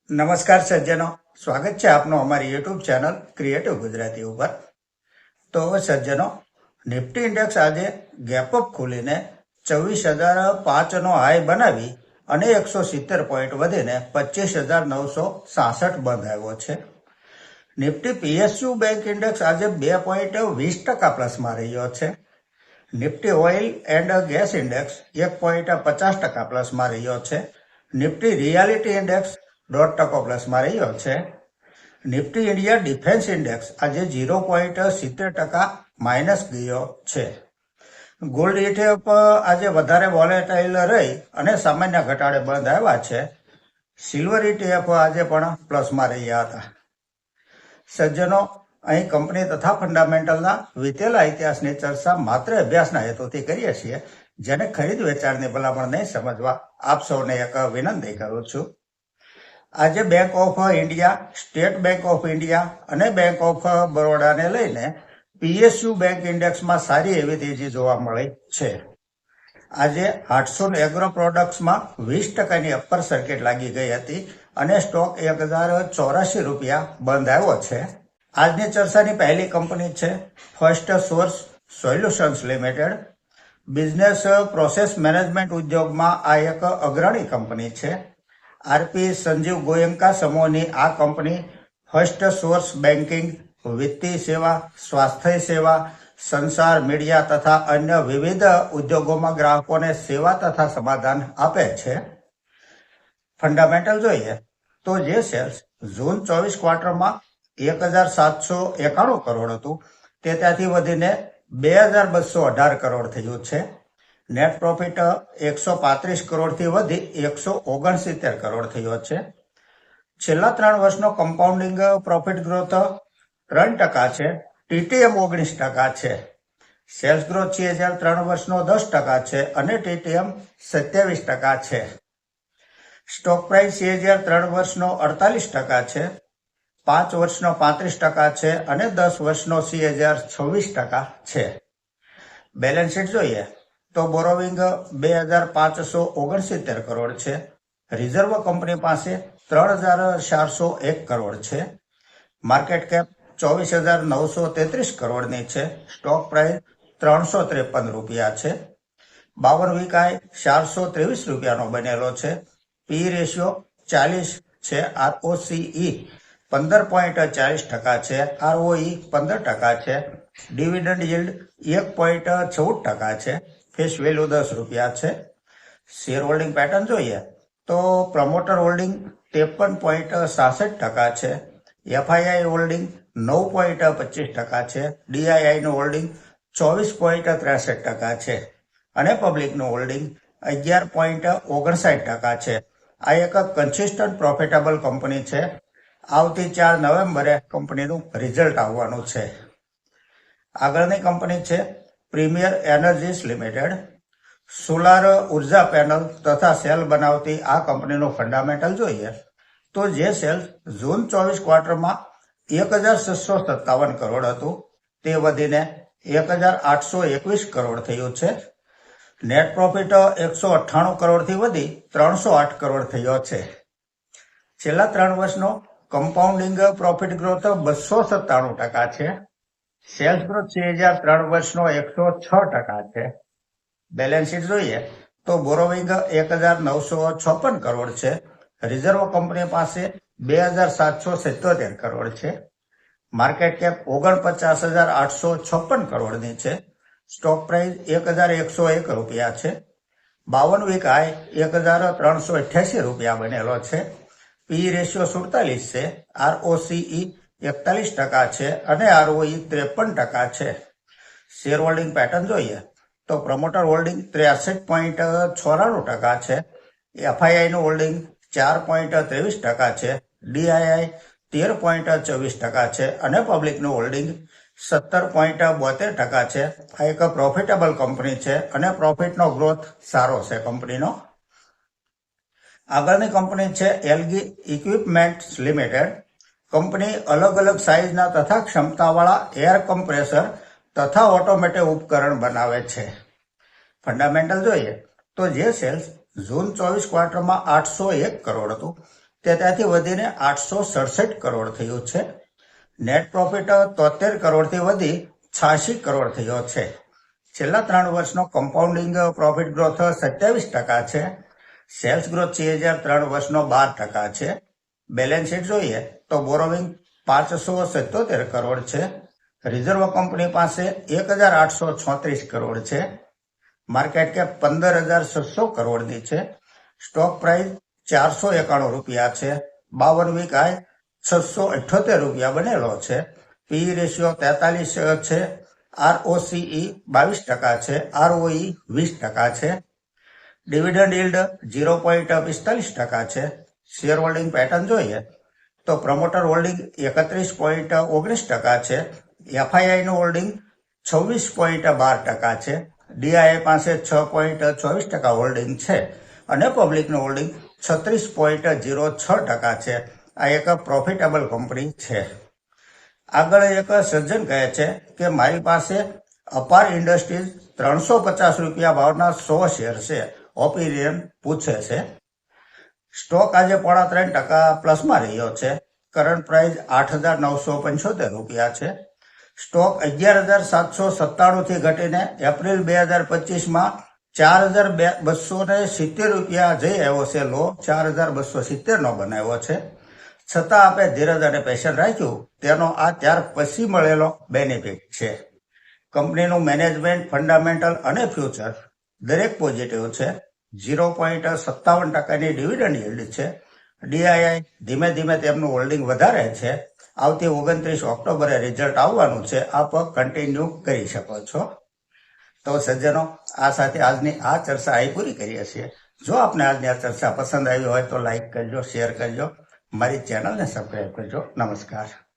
નમસ્કાર સજ્જનો, સ્વાગત છે આપનું અમારી યુટ્યુબ ચેનલ ક્રિએટિવ ગુજરાતી ઉપર. તો સજ્જનો, નિફ્ટી ઇન્ડેક્સ આજે ગેપઅપ ખુલીને 24,005નો હાઈ બનાવી અને 170 પોઈન્ટ વધીને 25,966 બંધ આવ્યો છે. નિફ્ટી પીએસયુ બેંક ઇન્ડેક્સ આજે 2.20% પ્લસમાં રહ્યો છે. Nifty oil and gas index 1.50% પ્લસમાં રહ્યો છે. નિફ્ટી રિયાલિટી ઇન્ડેક્સ 0.5% પ્લસમાં રહ્યો છે. નિફ્ટી ઇન્ડિયા ડિફેન્સ ઇન્ડેક્સ આજે 0.70% માઇનસ ગયો છે. ગોલ્ડ ETF આજે વધારે વોલેટાઇલ રહી અને સામાન્ય ઘટાડે બંધ આવ્યા છે. સિલ્વર ETF આજે પણ પ્લસમાં રહ્યા હતા. સજ્જનો, અહીં કંપની તથા ફંડામેન્ટલના વીતેલા ઇતિહાસની ચર્ચા માત્ર અભ્યાસના હેતુથી કરીએ છીએ, જેને ખરીદ વેચાણની ભલામણ નહીં સમજવા આપ સૌને એક વિનંતી કરું છું. આજે bank of India, state bank of India અને બેંક ઓફ બરોડાને લઈને પીએસયુ બેંક ઇન્ડેક્સમાં સારી એવી તેજી જોવા મળી છે. આજે હાટસુન એગ્રો પ્રોડક્ટ્સમાં 20%ની અપર સર્કિટ લાગી ગઈ હતી અને સ્ટોક 1,084 રૂપિયા બંધ આવ્યો છે. આજની ચર્ચાની પહેલી કંપની છે first source solutions limited. Business process management ઉદ્યોગમાં આ એક અગ્રણી કંપની છે. આરપી સંજીવ ગોયંકા સમૂહની આ કંપની ફર્સ્ટ સોર્સ બેન્કિંગ, વિત્તીય સેવા, સ્વાસ્થ્ય સેવા, સંચાર, મીડિયા તથા અન્ય વિવિધ ઉદ્યોગોમાં ગ્રાહકોને સેવા તથા સમાધાન આપે છે. ફંડામેન્ટલ જોઈએ તો જે સેલ્સ જૂન 24 ક્વાર્ટરમાં 1,791 કરોડ હતું તે ત્યાંથી વધીને 2,218 કરોડ થયું છે. નેટ પ્રોફિટ 135 કરોડથી વધી 169 કરોડ થયો છે. છેલ્લા 3 વર્ષનો કમ્પાઉન્ડિંગ પ્રોફિટ ગ્રોથ 3% છે. ટીટીએમ 19% છે. સેલ્સ ગ્રોથ CAGR 3 વર્ષનો 10% છે અને ટીટીએમ 27% છે. સ્ટોક પ્રાઇસ CAGR 3 વર્ષનો 48% છે, 5 વર્ષનો 35% છે અને 10 વર્ષનો CAGR 26% છે. બેલેન્સ શીટ જોઈએ તો બોરોવિંગ 2,569 કરોડ છે. રિઝર્વ કંપની પાસે 3,401 કરોડ છે. માર્કેટ કેપ 24,933 કરોડની છે. સ્ટોક પ્રાઇસ 353 રૂપિયા છે. 52 વીક હાઈ 423 રૂપિયાનો બનેલો છે. પી રેશિયો 40 છે. ROCE 15.40% છે. ROE 15% છે. ડિવિડન્ડ yieldyield 1.14% છે. ફેસ વેલ્યુ 10 રૂપિયા છે. શેર હોલ્ડિંગ પેટર્ન જોઈએ તો પ્રમોટર હોલ્ડિંગ 53.66% છે. એફઆઈઆઈ હોલ્ડિંગ 9.25% છે. ડીઆઈઆઈનું હોલ્ડિંગ 24.63% છે અને પબ્લિકનું હોલ્ડિંગ 11.59% છે. આ એક કન્સિસ્ટન્ટ પ્રોફિટેબલ કંપની છે. આવતી 4 નવેમ્બરે કંપનીનું રિઝલ્ટ આવવાનું છે. આગળની કંપની છે પ્રીમિયર એનર્જીસ લિમિટેડ. સોલાર ઉર્જા પેનલ તથા સેલ બનાવતી આ કંપનીનું ફંડામેન્ટલ જોઈએ તો જે સેલ જૂન 24 ક્વાર્ટરમાં 1,657 કરોડ હતું તે વધીને 1,821 કરોડ થયું છે. નેટ પ્રોફિટ 198 કરોડથી વધી 308 કરોડ થયો છે. છેલ્લા 3 વર્ષનો કમ્પાઉન્ડિંગ પ્રોફિટ ગ્રોથ 297% છે. સેલ્સ ગ્રોથ CAGR 3 વર્ષનો 106% છે. બેલેન્સ શીટ જોઈએ તો બોરોવિંગ 1,956 કરોડ છે. રિઝર્વ કંપની પાસે 2,777 કરોડ છે. માર્કેટ કેપ 49,856 કરોડની છે. સ્ટોક પ્રાઇસ 1,101 રૂપિયા છે. 52 વીક હાઈ 1,388 રૂપિયા બનેલો છે. પી રેશિયો 47 છે. ROCE 41% છે અને ROE 53% છે. શેર હોલ્ડિંગ પેટર્ન જોઈએ તો પ્રમોટર હોલ્ડિંગ 63.94% છે. એફઆઈઆઈનું હોલ્ડિંગ 4.23% છે. ડીઆઈઆઈ 13.24% છે અને પબ્લિકનું હોલ્ડિંગ 17.72% છે. આ એક પ્રોફિટેબલ કંપની છે અને પ્રોફિટનો ગ્રોથ સારો છે કંપનીનો. આગળની કંપની છે એલગી ઇક્વિપમેન્ટ્સ લિમિટેડ. કંપની અલગ અલગ સાઇઝના તથા ક્ષમતાવાળા એર કમ્પ્રેસર તથા ઓટોમેટિક ઉપકરણ બનાવે છે. ફંડામેન્ટલ જોઈએ તો જે સેલ્સ જૂન 24 ક્વાર્ટરમાં 801 કરોડ હતું તે ત્યાંથી વધીને 867 કરોડ થયું છે. નેટ પ્રોફિટ 73 કરોડથી વધી 86 કરોડ થયો છે. છેલ્લા 3 વર્ષનો કમ્પાઉન્ડિંગ પ્રોફિટ ગ્રોથ 27% છે. સેલ્સ ગ્રોથ 2003 વર્ષનો 12% છે. બેલેન્સ શીટ જોઈએ તો બોરોવિંગ 577 કરોડ છે. રિઝર્વ કંપની પાસે 1836 કરોડ છે. માર્કેટ કેપ 15,600 કરોડની છે. સ્ટોક પ્રાઇસ 491 રૂપિયા છે. 52 વીક હાઈ 678 રૂપિયા બનેલો છે. પીઈ રેશિયો 43 છે. ROCE 22% છે. ROE 20% છે. ડિવિડન્ડ યીલ્ડ 0.45% છે. શેર હોલ્ડિંગ પેટર્ન જોઈએ તો પ્રમોટર હોલ્ડિંગ 31.19% છે. FII નું હોલ્ડિંગ 26.12% છે. DII પાસે 6.24% હોલ્ડિંગ છે અને પબ્લિકનું હોલ્ડિંગ 36.06% છે. આ એક પ્રોફિટેબલ કંપની છે. આગળ એક સજ્જન કહે છે કે મારી પાસે અપાર ઇન્ડસ્ટ્રીઝ 350 રૂપિયા ભાવના 100 શેર છે. ઓપિનિયન પૂછે છે. સ્ટોક આજે 3.5% પ્લસમાં રહ્યો છે. કરંટ પ્રાઇસ 8,975 રૂપિયા છે. સ્ટોક 11,797 થી ઘટીને એપ્રિલ 2025માં 4,270 રૂપિયા જઈ આવ્યો છે. લો 4,270 નો બનાવ્યો છે. છતાં આપણે ધીરજ અને પેશન રાખ્યું તેનો આ ત્યાર પછી મળેલો બેનિફિટ છે. કંપનીનું મેનેજમેન્ટ, ફંડામેન્ટલ અને ફ્યુચર દરેક પોઝિટિવ છે. 0.57%ની ડિવિડન્ડ યીલ્ડ છે. DII ધીમે ધીમે તેમનું હોલ્ડિંગ વધારે છે. આવતી 29 ઓક્ટોબરે રિઝલ્ટ આવવાનું છે. આપ કન્ટિન્યુ કરી શકો છો. તો સજ્જનો, આ સાથે આજની આ ચર્ચા અહીં પૂરી કરીએ છીએ. જો આપને આજની આ ચર્ચા પસંદ આવી હોય તો લાઈક કરજો, શેર કરજો, મારી ચેનલને સબસ્ક્રાઈબ કરજો. નમસ્કાર.